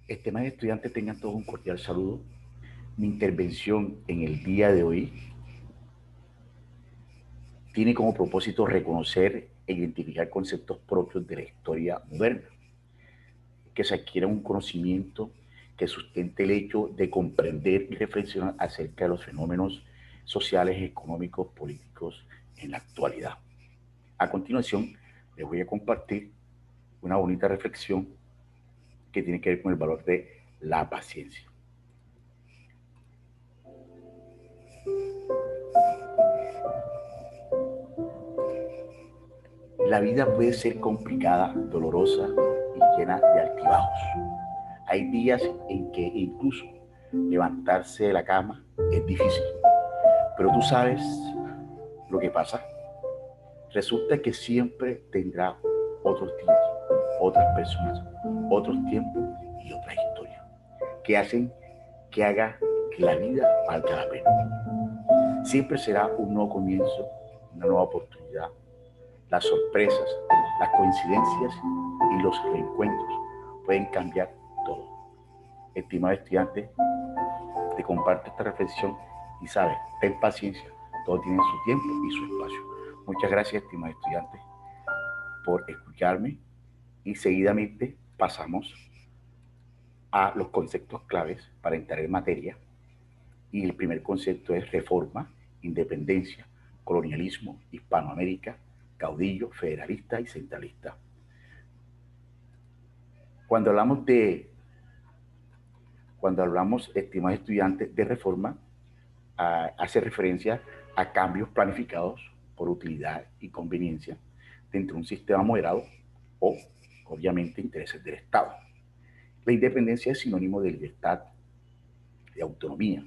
Estimados estudiantes, tengan todos un cordial saludo. Mi intervención en el día de hoy tiene como propósito reconocer e identificar conceptos propios de la historia moderna, que se adquiera un conocimiento que sustente el hecho de comprender y reflexionar acerca de los fenómenos sociales, económicos, políticos en la actualidad. A continuación, les voy a compartir una bonita reflexión que tiene que ver con el valor de la paciencia. La vida puede ser complicada, dolorosa y llena de altibajos. Hay días en que incluso levantarse de la cama es difícil, pero tú sabes lo que pasa. Resulta que siempre tendrá otros días, otras personas, otros tiempos y otras historias que hacen que haga que la vida valga la pena. Siempre será un nuevo comienzo, una nueva oportunidad. Las sorpresas, las coincidencias y los reencuentros pueden cambiar todo. Estimado estudiante, te comparto esta reflexión y sabes, ten paciencia, todo tiene su tiempo y su espacio. Muchas gracias, estimado estudiante, por escucharme y seguidamente pasamos a los conceptos claves para entrar en materia. Y el primer concepto es reforma, independencia, colonialismo, Hispanoamérica, caudillo, federalista y centralista. Cuando hablamos de, cuando hablamos, estimados estudiantes, de reforma, hace referencia a cambios planificados por utilidad y conveniencia dentro de un sistema moderado o, obviamente, intereses del Estado. La independencia es sinónimo de libertad, de autonomía.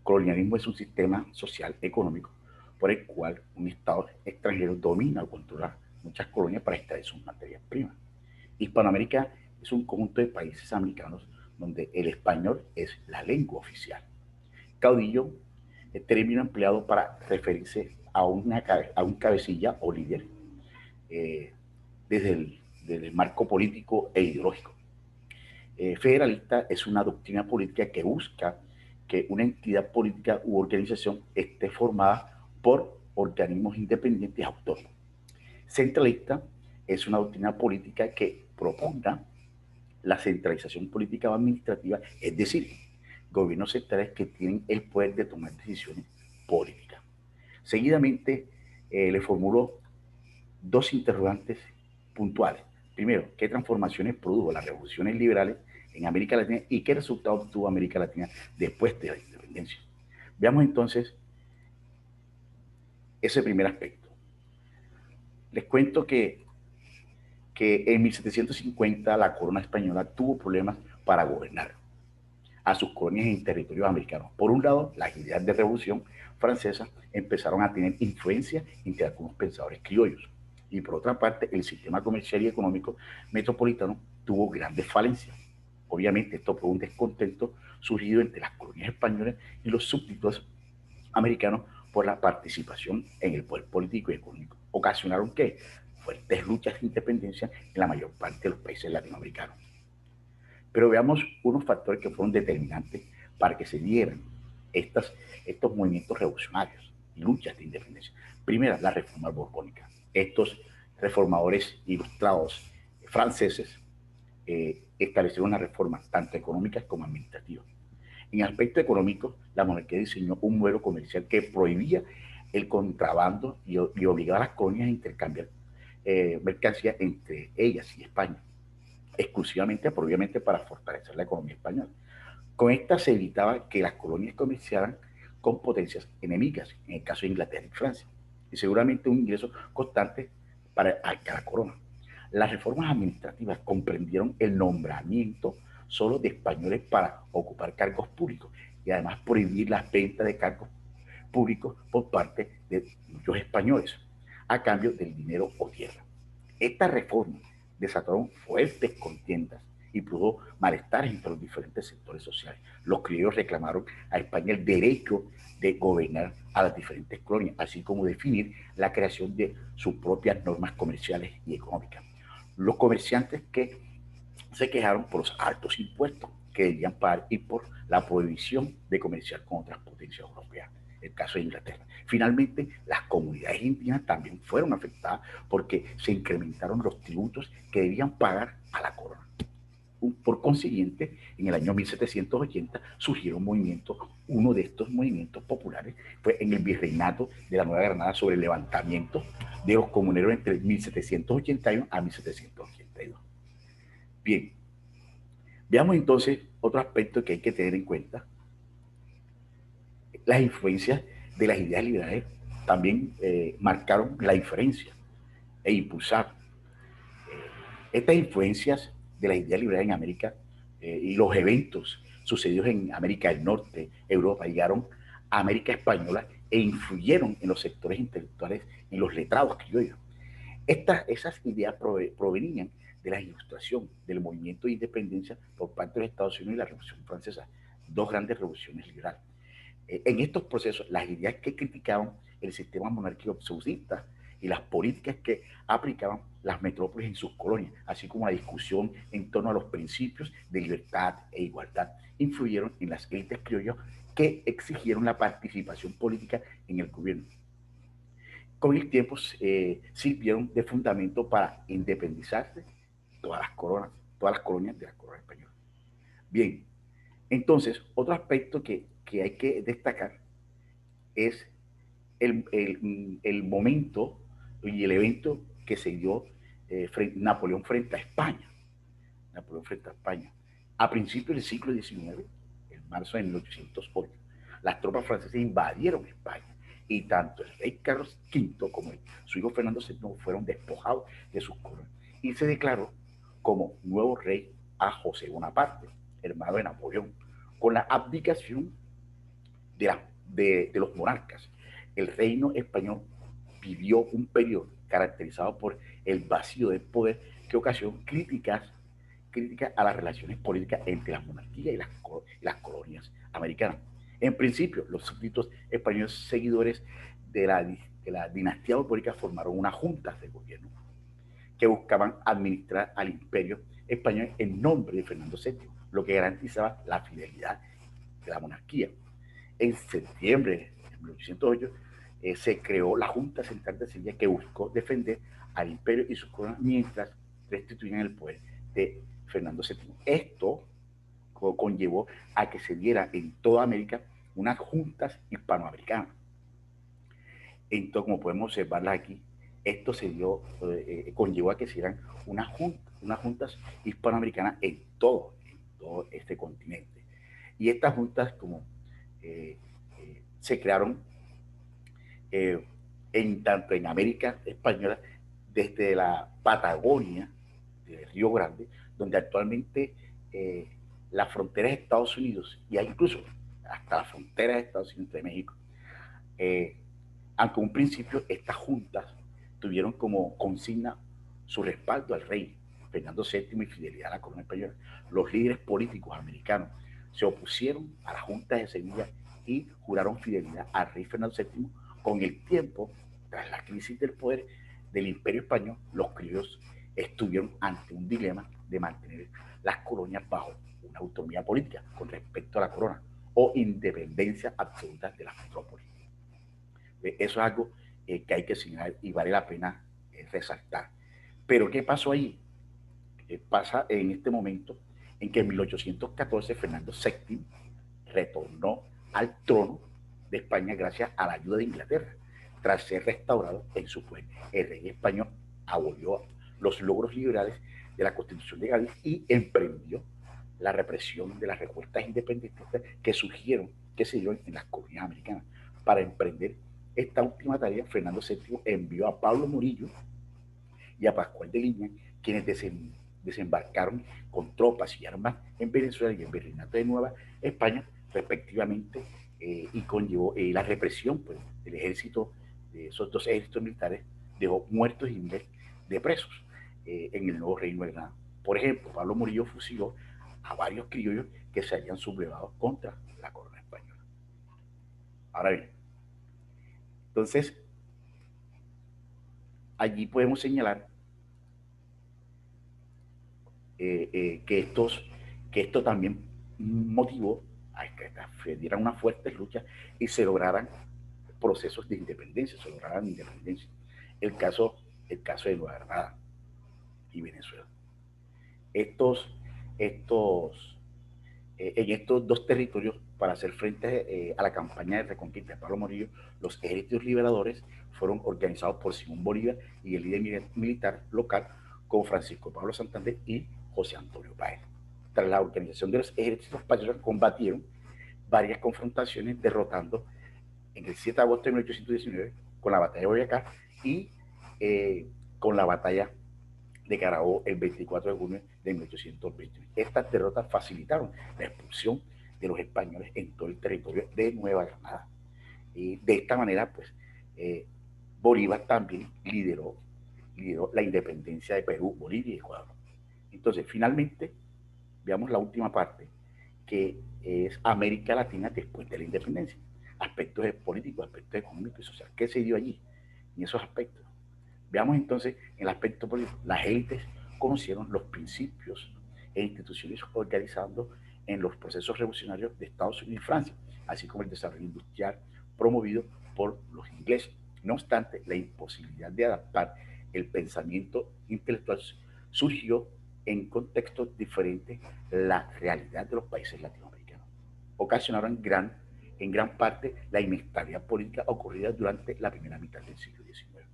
Colonialismo es un sistema social económico por el cual un Estado extranjero domina o controla muchas colonias para extraer sus materias primas. Hispanoamérica es un conjunto de países americanos donde el español es la lengua oficial. Caudillo, el término empleado para referirse a un cabecilla o líder eh, desde el marco político e ideológico. Federalista es una doctrina política que busca que una entidad política u organización esté formada por organismos independientes autónomos. Centralista es una doctrina política que proponga la centralización política o administrativa, es decir, gobiernos centrales que tienen el poder de tomar decisiones políticas. Seguidamente, le formulo dos interrogantes puntuales. Primero, ¿qué transformaciones produjo las revoluciones liberales en América Latina y qué resultados obtuvo América Latina después de la independencia? Veamos entonces ese primer aspecto. Les cuento que en 1750 la corona española tuvo problemas para gobernar a sus colonias en territorios americanos. Por un lado, las ideas de revolución francesa empezaron a tener influencia entre algunos pensadores criollos. Y por otra parte, el sistema comercial y económico metropolitano tuvo grandes falencias. Obviamente, esto fue un descontento surgido entre las colonias españolas y los súbditos americanos por la participación en el poder político y económico. Ocasionaron que fuertes luchas de independencia en la mayor parte de los países latinoamericanos. Pero veamos unos factores que fueron determinantes para que se dieran estos movimientos revolucionarios y luchas de independencia. Primera, la reforma borbónica. Estos reformadores ilustrados franceses establecieron una reforma tanto económica como administrativa. En aspecto económico, la monarquía diseñó un modelo comercial que prohibía el contrabando y obligaba a las colonias a intercambiar mercancías entre ellas y España exclusivamente, obviamente, para fortalecer la economía española. Con esta se evitaba que las colonias comerciaran con potencias enemigas, en el caso de Inglaterra y Francia, y seguramente un ingreso constante para la corona. Las reformas administrativas comprendieron el nombramiento solo de españoles para ocupar cargos públicos y además prohibir la venta de cargos públicos por parte de muchos españoles a cambio del dinero o tierra. Esta reforma desataron fuertes contiendas y produjo malestar entre los diferentes sectores sociales. Los criollos reclamaron a España el derecho de gobernar a las diferentes colonias, así como definir la creación de sus propias normas comerciales y económicas. Los comerciantes que se quejaron por los altos impuestos que debían pagar y por la prohibición de comerciar con otras potencias europeas, el caso de Inglaterra. Finalmente, las comunidades indígenas también fueron afectadas porque se incrementaron los tributos que debían pagar a la corona. Por consiguiente, en el año 1780 surgieron movimientos. Uno de estos movimientos populares fue en el virreinato de la Nueva Granada sobre el levantamiento de los comuneros entre 1781 a 1782. Bien, veamos entonces otro aspecto que hay que tener en cuenta. Las influencias de las ideas liberales también marcaron la diferencia e impulsaron estas influencias de las ideas liberales en América y los eventos sucedidos en América del Norte, Europa, llegaron a América Española e influyeron en los sectores intelectuales y los letrados criollos. Esas ideas provenían de la ilustración del movimiento de independencia por parte de los Estados Unidos y la Revolución Francesa, dos grandes revoluciones liberales. En estos procesos, las ideas que criticaban el sistema monárquico absolutista y las políticas que aplicaban las metrópolis en sus colonias, así como la discusión en torno a los principios de libertad e igualdad, influyeron en las élites criollas que exigieron la participación política en el gobierno. Con el tiempo sirvieron de fundamento para independizarse todas las colonias de la corona española. Bien, entonces, otro aspecto que hay que destacar es el momento y el evento que se dio Napoleón frente a España. Napoleón frente a España. A principios del siglo XIX, en marzo de 1808, las tropas francesas invadieron España y tanto el rey Carlos V como su hijo Fernando VII fueron despojados de sus coronas y se declaró como nuevo rey a José Bonaparte, hermano de Napoleón, con la abdicación de los monarcas. El reino español vivió un periodo caracterizado por el vacío de poder que ocasionó críticas a las relaciones políticas entre las monarquías y las colonias americanas. En principio, los súbditos españoles seguidores de la dinastía borbónica formaron una junta de gobierno que buscaban administrar al imperio español en nombre de Fernando VII, lo que garantizaba la fidelidad de la monarquía. En septiembre de 1808 se creó la Junta Central de Sevilla que buscó defender al imperio y sus coronas mientras restituían el poder de Fernando VII. Esto conllevó a que se diera en toda América unas juntas hispanoamericanas. Entonces, como podemos observarlas aquí, esto conllevó a que se dieran unas juntas hispanoamericanas en todo este continente. Y estas juntas, como se crearon tanto en América Española, desde la Patagonia, de Río Grande, donde actualmente la frontera de Estados Unidos, y incluso hasta la frontera de Estados Unidos de México, aunque en un principio estas juntas tuvieron como consigna su respaldo al rey Fernando VII y fidelidad a la corona española, los líderes políticos americanos se opusieron a la Junta de Sevilla y juraron fidelidad al rey Fernando VII. Con el tiempo, tras la crisis del poder del imperio español, los criollos estuvieron ante un dilema de mantener las colonias bajo una autonomía política con respecto a la corona o independencia absoluta de las metrópolis. Eso es algo que hay que señalar y vale la pena resaltar. Pero ¿qué pasó ahí? Pasa en este momento en que en 1814 Fernando VII retornó al trono de España gracias a la ayuda de Inglaterra, tras ser restaurado en su poder. El rey español abolió los logros liberales de la Constitución de Gales y emprendió la represión de las revueltas independentistas que se dieron en las colonias americanas. Para emprender esta última tarea, Fernando VII envió a Pablo Morillo y a Pascual de Liña, quienes desembarcaron con tropas y armas en Venezuela y en Virreinato de Nueva España, respectivamente, y conllevó la represión pues, del ejército, de esos dos ejércitos militares, dejó muertos y miles de presos en el nuevo reino de Granada. Por ejemplo, Pablo Morillo fusiló a varios criollos que se habían sublevado contra la corona española. Ahora bien, entonces, allí podemos señalar que esto también motivó a que se dieran unas fuertes luchas y se lograran procesos de independencia, se lograran independencia. El caso, el caso de Nueva Granada y Venezuela. Estos, estos, en estos dos territorios, para hacer frente a la campaña de reconquista de Pablo Morillo, los ejércitos liberadores fueron organizados por Simón Bolívar y el líder militar local con Francisco Pablo Santander y José Antonio Páez. Tras la organización de los ejércitos patriotas, combatieron varias confrontaciones, derrotando en el 7 de agosto de 1819 con la batalla de Boyacá y con la batalla de Carabobo el 24 de junio de 1820. Estas derrotas facilitaron la expulsión de los españoles en todo el territorio de Nueva Granada. Y de esta manera, pues, Bolívar también lideró la independencia de Perú, Bolivia y Ecuador. Entonces, finalmente, veamos la última parte, que es América Latina después de la independencia. Aspectos políticos, aspectos económicos y sociales. ¿Qué se dio allí en esos aspectos? Veamos entonces en el aspecto político. Las élites conocieron los principios e instituciones organizando en los procesos revolucionarios de Estados Unidos y Francia, así como el desarrollo industrial promovido por los ingleses. No obstante, la imposibilidad de adaptar el pensamiento intelectual surgió en contextos diferentes la realidad de los países latinoamericanos. Ocasionaron en gran parte la inestabilidad política ocurrida durante la primera mitad del siglo XIX.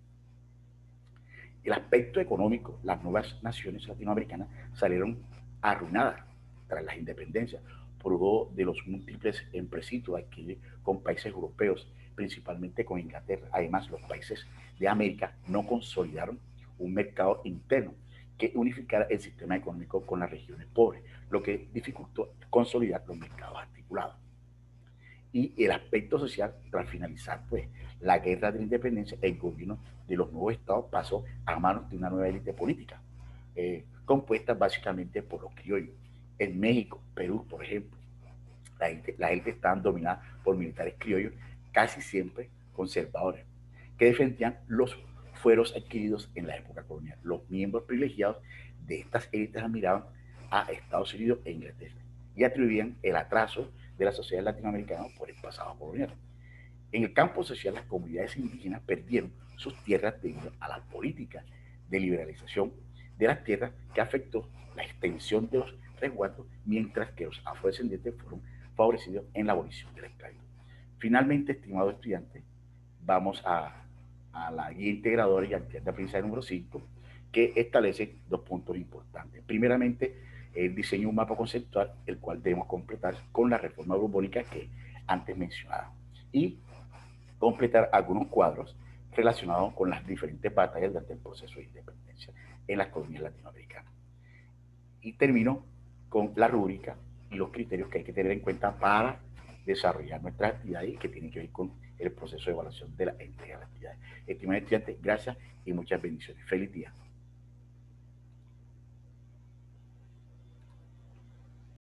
El aspecto económico, las nuevas naciones latinoamericanas salieron arruinadas tras las independencias, producto de los múltiples empresitos adquiridos con países europeos, principalmente con Inglaterra. Además, los países de América no consolidaron un mercado interno que unificara el sistema económico con las regiones pobres, lo que dificultó consolidar los mercados articulados. Y el aspecto social, tras finalizar pues la guerra de la independencia, el gobierno de los nuevos estados pasó a manos de una nueva élite política, compuesta básicamente por los criollos. En México, Perú, por ejemplo, las élites estaban dominadas por militares criollos, casi siempre conservadores, que defendían los fueros adquiridos en la época colonial. Los miembros privilegiados de estas élites admiraban a Estados Unidos e Inglaterra y atribuían el atraso de la sociedad latinoamericana por el pasado colonial. En el campo social, las comunidades indígenas perdieron sus tierras debido a la política de liberalización de las tierras que afectó la extensión de los resguardos, mientras que los afrodescendientes fueron favorecidos en la abolición de la esclavitud. Finalmente, estimado estudiante, vamos a la guía integradora y actividad de aprendizaje número 5, que establece dos puntos importantes. Primeramente, el diseño de un mapa conceptual, el cual debemos completar con la reforma borbónica que antes mencionaba, y completar algunos cuadros relacionados con las diferentes batallas durante el proceso de independencia en las colonias latinoamericanas. Y termino con la rúbrica y los criterios que hay que tener en cuenta para desarrollar nuestras actividades que tienen que ver con el proceso de evaluación de la entrega de las actividades. Estimados estudiantes, gracias y muchas bendiciones. Feliz día.